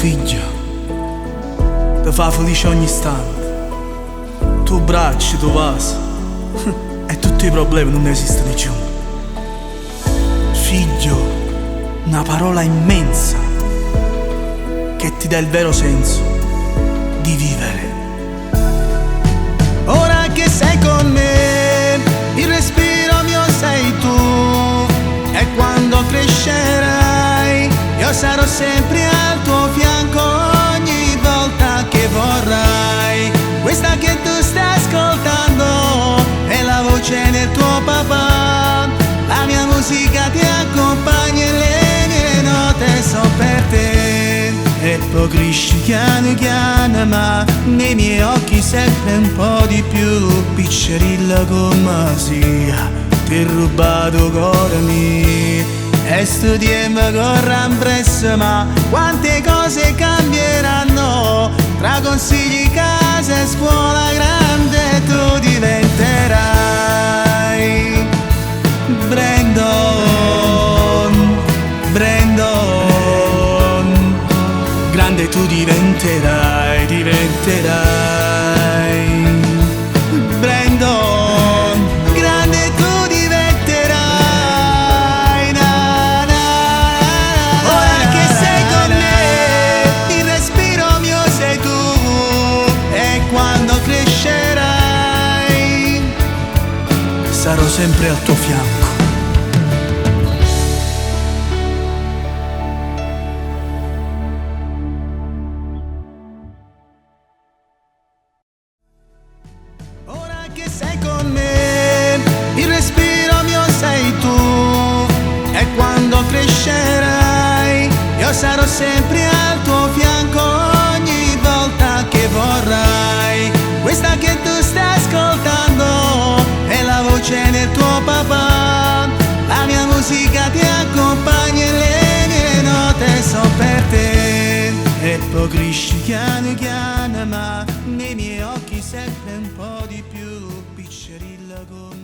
figlio ti fa felice ogni istante. Tu bracci, tu vaso e tutti i problemi non esistono più. Figlio, una parola immensa che ti dà il vero senso di vivere. Ora che sei con me, il respiro mio sei tu, e quando crescerai io sarò sempre al tuo fianco ogni volta che vorrai. Questa che tu stai ascoltando è la voce del tuo papà, la mia musica ti accompagna e le mie note sono per te. E poi cresci piano piano, ma nei miei occhi sempre un po' di più. Piccerilla come sia, ti ho rubato cuore mio. E studiamo corran presso, ma quante cose cambieranno. Tra consigli, casa e scuola grande tu diventerai Brandon, Brandon. Grande tu diventerai, diventerai Brandon. Grande tu diventerai, na, na. Ora che sei con me, il respiro mio sei tu, e quando crescerai sarò sempre al tuo fianco. Che sei con me, il respiro mio sei tu, e quando crescerai io sarò sempre al tuo fianco ogni volta che vorrai. Questa che tu stai ascoltando è la voce del tuo papà, la mia musica ti accompagna e le mie note sono per te. E poi cresci piano piano, ma nei miei occhi sempre un po' di più. Piccerilla come